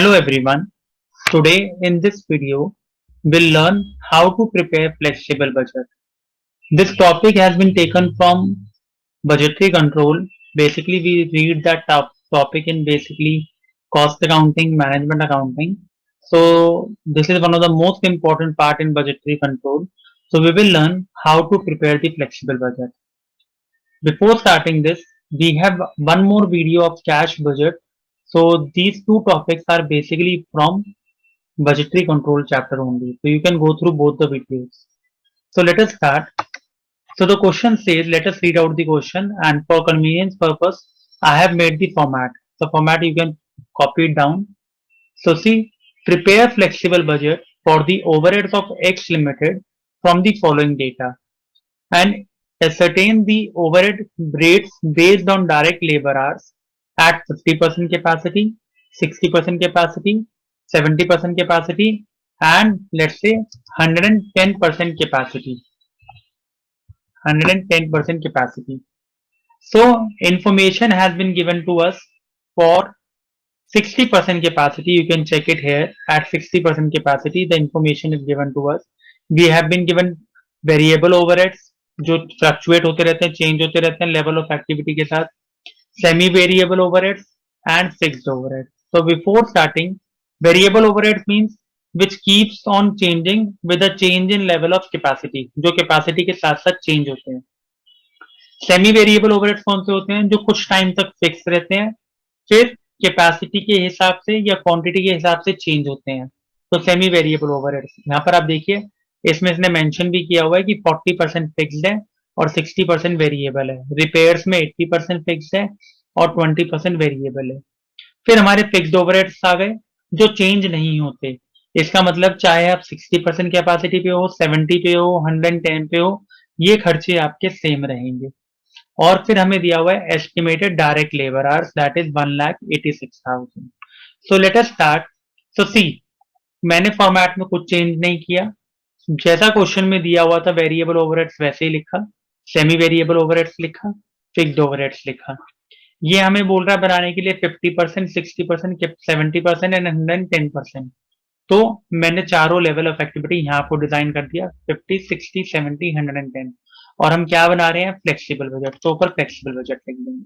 Hello everyone. Today in this video, we'll learn how to prepare flexible budget. This topic has been taken from budgetary control. Basically, we read that topic in basically cost accounting, management accounting. So this is one of the most important part in budgetary control. So we will learn how to prepare the flexible budget. Before starting this, we have one more video of cash budget. So these two topics are basically from budgetary control chapter only. So you can go through both the videos. So let us start. So the question says, let us read out the question, and for convenience purpose, I have made the format. The format you can copy it down. So see, prepare flexible budget for the overheads of X Limited from the following data and ascertain the overhead rates based on direct labor hours at 50% capacity, 60% capacity, 70% capacity, and let's say 110% capacity. 110% capacity. So information has been given to us for 60% capacity. You can check it here. At 60% capacity, the information is given to us. We have been given variable overheads जो fluctuate होते रहते हैं, change होते रहते हैं level of activity के साथ, semi variable overheads and fixed overhead. So before starting, variable overhead means which keeps on changing with a change in level of capacity, जो capacity के साथ साथ change होते हैं. सेमी वेरिएबल ओवरहेड्स कौन से होते हैं? जो कुछ टाइम तक फिक्स रहते हैं, फिर कैपेसिटी के हिसाब से या क्वांटिटी के हिसाब से चेंज होते हैं. तो सेमी वेरिएबल ओवरहेड्स यहाँ पर आप देखिए, इसमें इसने मेंशन भी किया हुआ है कि 40% फिक्स्ड है और 60% वेरिएबल है. रिपेयर्स में 80% फिक्स्ड है और 20% वेरिएबल है. फिर हमारे फिक्स्ड ओवरहेड्स आ गए जो चेंज नहीं होते. इसका मतलब चाहे आप 60% कैपेसिटी पे हो, 70 पे हो, 110 पे हो, ये खर्चे आपके सेम रहेंगे. और फिर हमें दिया हुआ है estimated direct labour hours that is 1,86,000. So let us start. So see, मैंने फॉर्मेट में कुछ चेंज नहीं किया. जैसा क्वेश्चन में दिया हुआ था वेरिएबल ओवरहेड्स वैसे ही लिखा, सेमी वेरिएबल ओवरहेड्स लिखा, फिक्स्ड ओवरहेड्स लिखा. ये हमें बोल रहा है बनाने के लिए 50%, 60%, 70% एंड 110%. तो मैंने चारों लेवल ऑफ एक्टिविटी यहाँ आपको डिजाइन कर दिया, 50, 60, 70, 110. और हम क्या बना रहे हैं? Flexible budget. तो ऊपर फ्लेक्सिबल बजट लिख देंगे.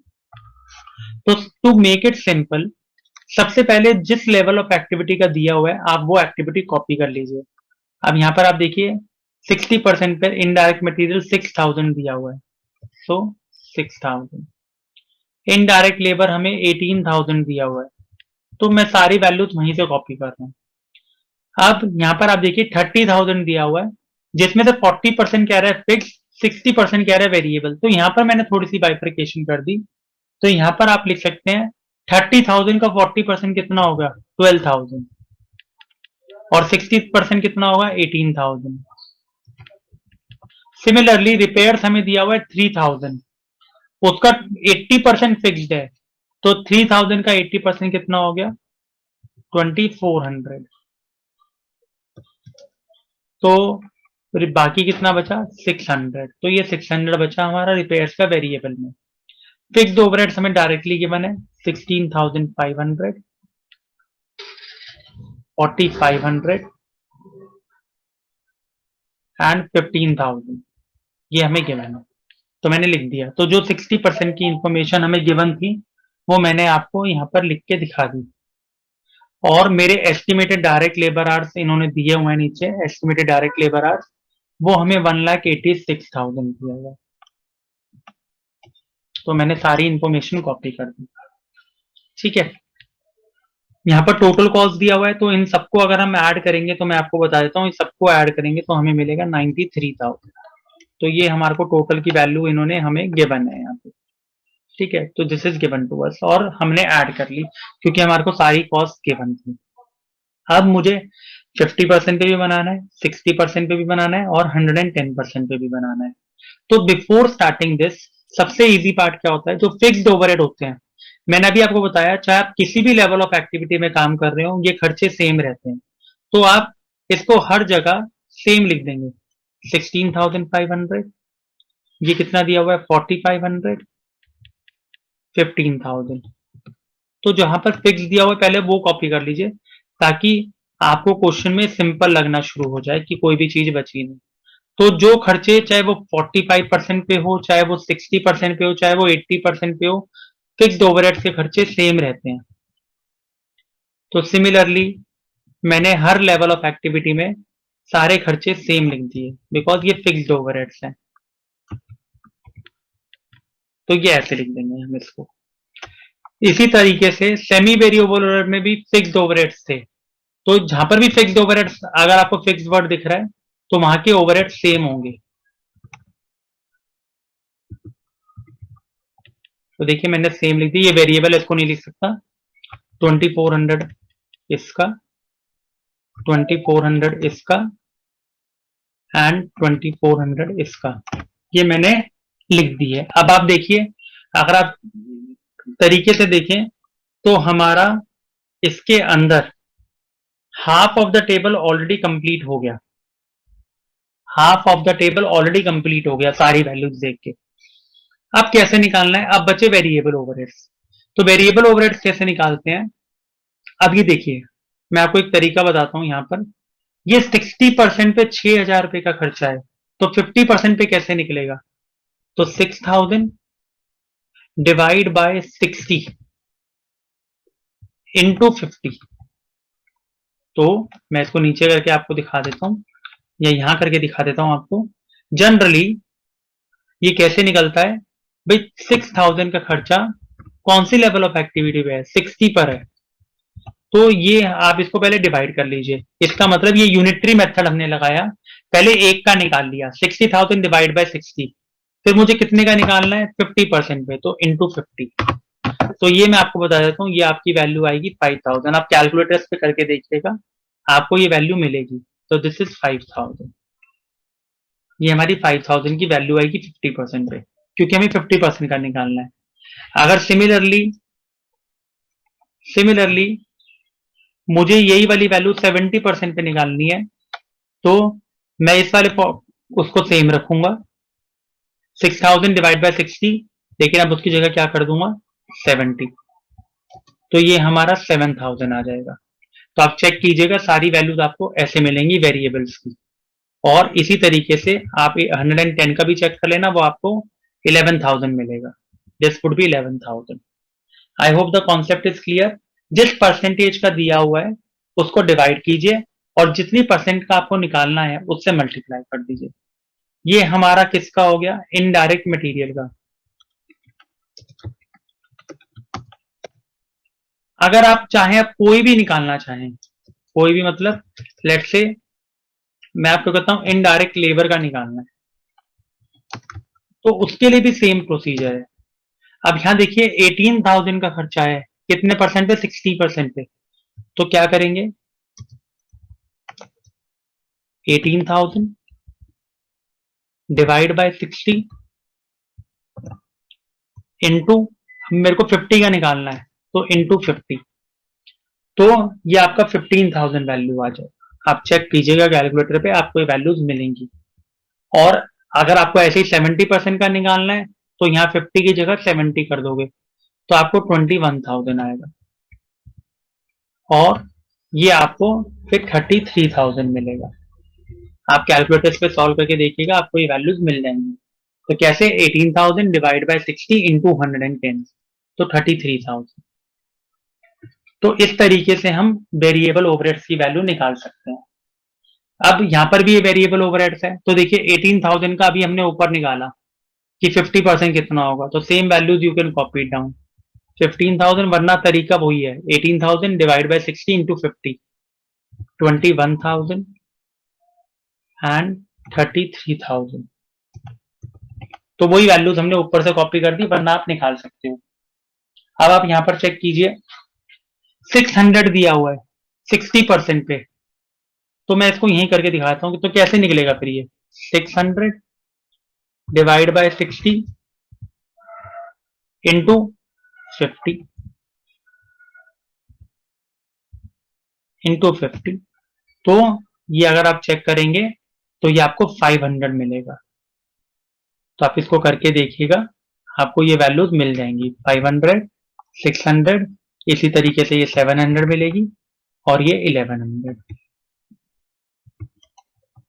तो टू मेक इट सिंपल, सबसे पहले जिस लेवल ऑफ एक्टिविटी का दिया हुआ है आप वो एक्टिविटी कॉपी कर लीजिए. अब यहाँ पर आप देखिए 60% पर इनडायरेक्ट मटेरियल 6,000 दिया हुआ है. सो 6,000. इनडायरेक्ट लेबर हमें 18,000 दिया हुआ है. तो मैं सारी वैल्यूज वहीं से कॉपी कर रहा हूँ. अब यहाँ पर आप देखिए 30,000 दिया हुआ है जिसमें से 40% कह रहा है फिक्स, 60% कह रहा है वेरिएबल. तो यहाँ पर मैंने थोड़ी सी बाइफरकेशन कर दी. तो यहाँ पर आप लिख सकते हैं 30,000 का 40% कितना होगा? 12,000. और 60% कितना होगा? 18,000. सिमिलरली रिपेयर्स हमें दिया हुआ है 3,000, उसका 80% फिक्स्ड है. तो 3,000 का 80% कितना हो गया? 2,400. तो बाकी कितना बचा? 600. तो ये 600 बचा हमारा रिपेयर्स का वेरिएबल में. फिक्स्ड ओवरहेड्स हमें डायरेक्टली गिवन है 16,500, 4,500 एंड 15,000. ये हमें गिवन है तो मैंने लिख दिया. तो जो 60% की इंफॉर्मेशन हमें गिवन थी वो मैंने आपको यहाँ पर लिख के दिखा दी. और मेरे एस्टिमेटेड डायरेक्ट लेबर आवर्स इन्होंने दिए हुए हैं नीचे. एस्टिमेटेड डायरेक्ट लेबर आवर्स वो हमें 1,86,000 दिया हुआ. तो मैंने सारी इंफॉर्मेशन कॉपी कर दी. ठीक है. यहाँ पर टोटल कॉस्ट दिया हुआ है तो इन सबको अगर हम ऐड करेंगे तो मैं आपको बता देता हूँ, इन सबको ऐड करेंगे तो हमें मिलेगा 93,000. तो ये हमारे को टोटल की वैल्यू इन्होंने हमें गिवन है यहाँ पे. ठीक है. तो this is given to us और हमने ऐड कर ली क्योंकि हमारे को सारी कॉस्ट गिवन थी. अब मुझे 50% पे भी बनाना है, 60% पे भी बनाना है और 110% पे भी बनाना है. तो बिफोर स्टार्टिंग दिस सबसे इजी पार्ट क्या होता है? जो फिक्स्ड ओवरहेड होते हैं. मैंने अभी आपको बताया चाहे आप किसी भी लेवल ऑफ एक्टिविटी में काम कर रहे हो ये खर्चे सेम रहते हैं. तो आप इसको हर जगह सेम लिख देंगे. 16,500, ये कितना दिया हुआ है? 4,500, 15,000. तो जहां पर फिक्स दिया हुआ है पहले वो कॉपी कर लीजिए, ताकि आपको क्वेश्चन में सिंपल लगना शुरू हो जाए कि कोई भी चीज बची नहीं। तो जो खर्चे, चाहे वो 45% पे हो, चाहे वो 60% पे हो, चाहे वो 80% पे हो, फिक्स्ड ओवरहेड्स के खर्चे सेम रहते हैं। तो सिमिलरली मैंने हर लेवल ऑफ एक्टिविटी में सारे खर्चे सेम लिख दिए, बिकॉज ये फिक्स्ड ओवरहेड्स हैं। तो ये ऐसे लिख देंगे हम इसको। इसी तरीके से सेमी वेरिएबल ओवरहेड में भी फिक्स्ड ओवरहेड्स थे। तो जहां पर भी फिक्स्ड ओवरहेड्स, अगर आपको फिक्स्ड वर्ड दिख रहा है तो वहां के ओवरहेड सेम होंगे। तो देखिए मैंने सेम लिख दी, ये वेरिएबल इसको नहीं लिख सकता। 2400 इसका, 2400 इसका एंड 2400 इसका, ये मैंने लिख दी है। अब आप देखिए, अगर आप तरीके से देखें तो हमारा इसके अंदर half of the table already complete हो गया, half of the table already complete हो गया सारी वैल्यूज देख के। अब कैसे निकालना है, अब बचे वेरिएबल ओवरहेड्स। तो वेरिएबल ओवरहेड्स कैसे निकालते हैं, अब ये देखिए मैं आपको एक तरीका बताता हूं। यहां पर ये 60% पे 6,000 रुपए का खर्चा है, तो 50% पे कैसे निकलेगा, तो 6,000 डिवाइड बाय 60 इंटू 50। तो मैं इसको नीचे करके आपको दिखा देता हूं, या यहां करके दिखा देता हूं आपको। जनरली ये कैसे निकलता है भाई, 6,000 का खर्चा कौन सी लेवल ऑफ एक्टिविटी पे है, 60 पर है। तो ये आप इसको पहले डिवाइड कर लीजिए, इसका मतलब ये यूनिटरी मेथड हमने लगाया, पहले एक का निकाल लिया 60,000 डिवाइड बाय 60, फिर मुझे कितने का निकालना है 50% पे, तो इंटू 50। तो ये मैं आपको बता देता हूँ, ये आपकी वैल्यू आएगी 5,000। आप कैलकुलेटर्स पे करके देखिएगा, आपको ये वैल्यू मिलेगी। तो दिस इज 5,000, ये हमारी 5,000 की वैल्यू आएगी 50% पे, क्योंकि हमें 50% का निकालना है। अगर सिमिलरली मुझे यही वाली वैल्यू 70% पे निकालनी है, तो मैं इस वाले उसको सेम रखूंगा, 6,000 डिवाइड बाय 60, लेकिन अब उसकी जगह क्या कर दूंगा 70। तो ये हमारा 7,000 आ जाएगा। तो आप चेक कीजिएगा, सारी वैल्यूज आपको ऐसे मिलेंगी वेरिएबल्स की। और इसी तरीके से आप 110 का भी चेक कर लेना, वो आपको 11,000 मिलेगा। This would be 11,000। I hope the concept is clear. जिस परसेंटेज का दिया हुआ है उसको डिवाइड कीजिए, और जितनी परसेंट का आपको निकालना है उससे मल्टीप्लाई कर दीजिए। ये हमारा किसका हो गया, इनडायरेक्ट मटेरियल का। अगर आप चाहें, आप कोई भी निकालना चाहें, कोई भी मतलब लेट से मैं आपको कहता हूं इनडायरेक्ट लेबर का निकालना है, तो उसके लिए भी सेम प्रोसीजर है। अब यहां देखिए 18,000 का खर्चा है, कितने परसेंट पे, 60% पे। तो क्या करेंगे, 18,000 डिवाइड बाय 60 इंटू, मेरे को 50 का निकालना है, तो इंटू 50। तो ये आपका 15,000 वैल्यू आ जाए। आप चेक कीजिएगा कैलकुलेटर पे, आपको ये वैल्यूज मिलेंगी। और अगर आपको ऐसे ही 70% का निकालना है, तो यहाँ 50 की जगह 70 कर दोगे, तो आपको 21,000 आएगा। और ये आपको फिर 33,000 मिलेगा। आप कैलकुलेटर्स पे सॉल्व करके देखिएगा, आपको ये वैल्यूज मिल जाएंगी। तो कैसे, 18,000 डिवाइड बाय 60 इंटू 110, तो 33,000। तो इस तरीके से हम वेरिएबल ओवरहेड्स की वैल्यू निकाल सकते हैं। अब यहां पर भी ये वेरिएबल ओवरहेड्स है, तो देखिए 18,000 का अभी हमने ऊपर निकाला कि 50% कितना होगा, तो same values you can copy down 15,000, वरना तरीका वही है, 18,000 डिवाइड बाय 60 इंटू 50, 21,000 एंड 33,000। तो वही वैल्यूज हमने ऊपर से कॉपी कर दी, वरना आप निकाल सकते हो। अब आप यहां पर चेक कीजिए, 600 दिया हुआ है 60% पे, तो मैं इसको यहीं करके दिखाता हूँ, तो कैसे निकलेगा फिर ये 600 डिवाइड बाय 60 इंटू 50 इंटू 50। तो ये अगर आप चेक करेंगे तो ये आपको 500 मिलेगा। तो आप इसको करके देखिएगा, आपको ये वैल्यूज मिल जाएंगी, 500, 600 इसी तरीके से ये 700 मिलेगी और ये 1100।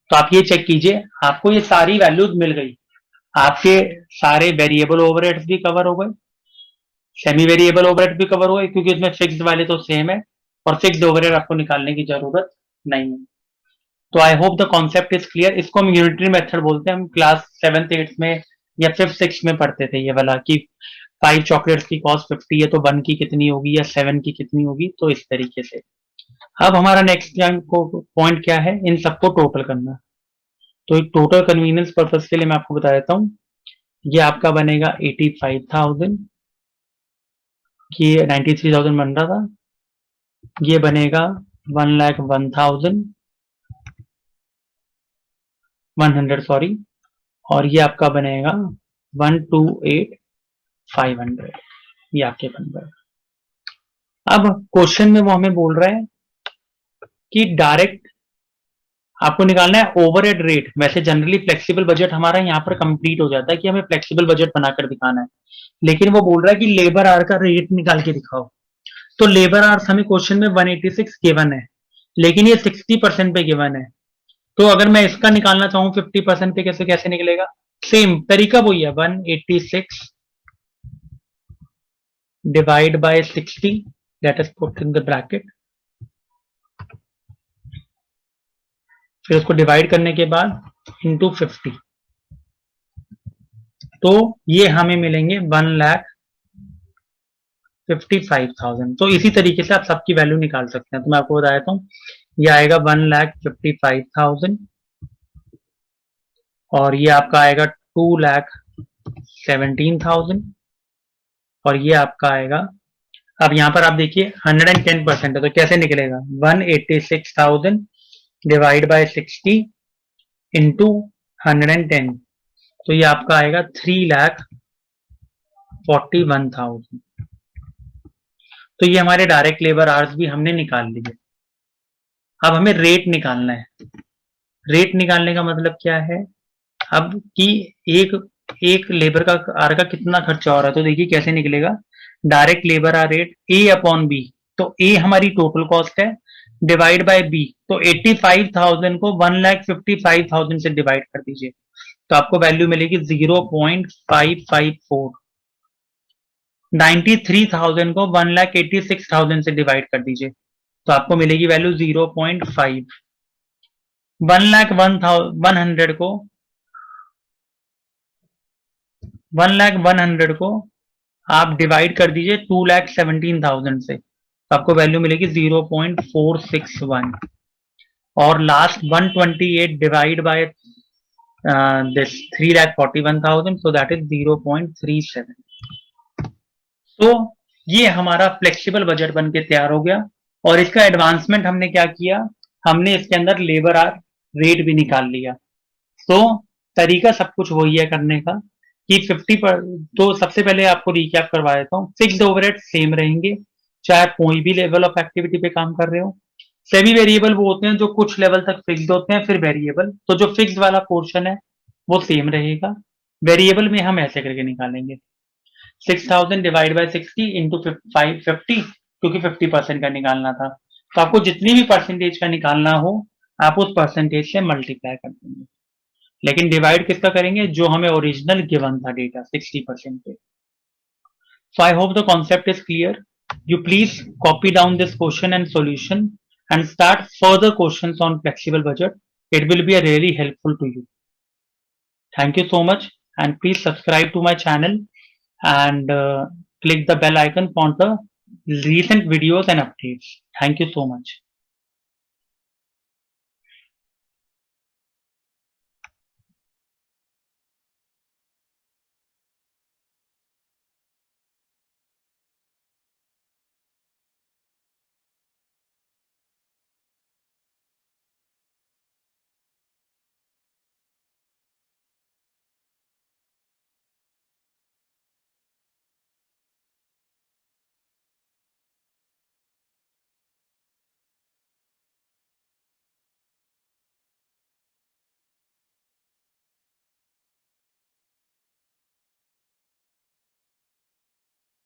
तो आप ये चेक कीजिए, आपको ये सारी वैल्यूज मिल गई, आपके सारे वेरिएबल ओवरहेड्स भी कवर हो गए, सेमी वेरिएबल ओवरहेड भी कवर हो गए, क्योंकि इसमें फिक्स्ड वाले तो सेम है और फिक्स्ड ओवरहेड आपको निकालने की जरूरत नहीं है। तो I hope the concept is clear. इसको हम यूनिटरी मेथड बोलते हैं, हम क्लास 7th 8th में या 5th 6th में पढ़ते थे ये वाला कि 5 चॉकलेट्स की कॉस्ट 50 है तो 1 की कितनी होगी या 7 की कितनी होगी, तो इस तरीके से। अब हमारा नेक्स्ट पॉइंट क्या है, इन सबको टोटल करना। तो टोटल कन्वीनियंस पर्पज के लिए मैं आपको बता देता हूँ, ये आपका बनेगा 85,000, ये 93,000 बन रहा था, ये बनेगा 1,01,100 सॉरी, और ये आपका बनेगा 128,500, ये आपके बन गए। अब क्वेश्चन में वो हमें बोल रहा है कि डायरेक्ट आपको निकालना है ओवरहेड रेट। वैसे जनरली फ्लेक्सिबल बजट हमारा यहाँ पर कंप्लीट हो जाता है कि हमें फ्लेक्सिबल बजट बनाकर दिखाना है, लेकिन वो बोल रहा है कि लेबर आवर का रेट निकाल के दिखाओ। तो लेबर आवर्स हमें क्वेश्चन में 186 गिवन है, लेकिन ये 60% पे गिवन है। तो अगर मैं इसका निकालना चाहूँ 50% पे कैसे कैसे निकलेगा, सेम तरीका वही है, 186 divide by 60, let us put in the bracket, फिर उसको डिवाइड करने के बाद इंटू 50, तो ये हमें मिलेंगे 1,55,000। तो इसी तरीके से आप सबकी वैल्यू निकाल सकते हैं। तो मैं आपको बता देता हूँ, ये आएगा 1,55,000 और ये आपका आएगा 2,17,000 और ये आपका आएगा, अब यहां पर आप देखिए 110% है तो कैसे निकलेगा, 186,000 डिवाइड बाय 60 इंटू 110, तो ये आपका आएगा 3,41,000। तो ये हमारे डायरेक्ट लेबर आवर्स भी हमने निकाल लिए। अब हमें रेट निकालना है। रेट निकालने का मतलब क्या है, अब कि एक लेबर का आर का कितना खर्चा हो रहा है, तो देखिए कैसे निकलेगा, direct labour hour rate A upon B, तो ए हमारी टोटल कॉस्ट है डिवाइड बाय बी, तो 85,000 को 1,55,000 से डिवाइड कर दीजिए, तो आपको वैल्यू मिलेगी 0.554। 93,000 को 1,86,000 से डिवाइड कर दीजिए, तो आपको मिलेगी वैल्यू 0.5। 1,100 को 1,100 को आप डिवाइड कर दीजिए 2,17,000 से, तो आपको वैल्यू मिलेगी 0.461। और last 128 divide by this 3,41,000, so that is 0.37। तो ये हमारा फ्लेक्सिबल बजट बन के तैयार हो गया। और इसका एडवांसमेंट हमने क्या किया, हमने इसके अंदर लेबर आर रेट भी निकाल लिया। तो तरीका सब कुछ वही है करने का कि 50 पर, तो सबसे पहले आपको रिकैप करवा देता हूँ, फिक्स्ड ओवरहेड सेम रहेंगे चाहे कोई भी लेवल ऑफ एक्टिविटी पे काम कर रहे हो। सेमी वेरिएबल वो होते हैं जो कुछ लेवल तक फिक्स्ड होते हैं, फिर वेरिएबल, तो जो फिक्स्ड वाला पोर्शन है वो सेम रहेगा। वेरिएबल में हम ऐसे करके निकालेंगे 6,000 डिवाइड बाय 60 इंटू 550, क्योंकि 50% का निकालना था, तो आपको जितनी भी परसेंटेज का निकालना हो आप उस परसेंटेज से मल्टीप्लाई कर देंगे, लेकिन डिवाइड किसका करेंगे, जो हमें ओरिजिनल गिवन था डेटा 60% पे। So I hope the concept is clear. You please copy down this question and solution and start further questions on flexible budget. It will be a really helpful to you. Thank you so much, and please subscribe to my channel and click the bell icon for the recent videos and updates. Thank you so much.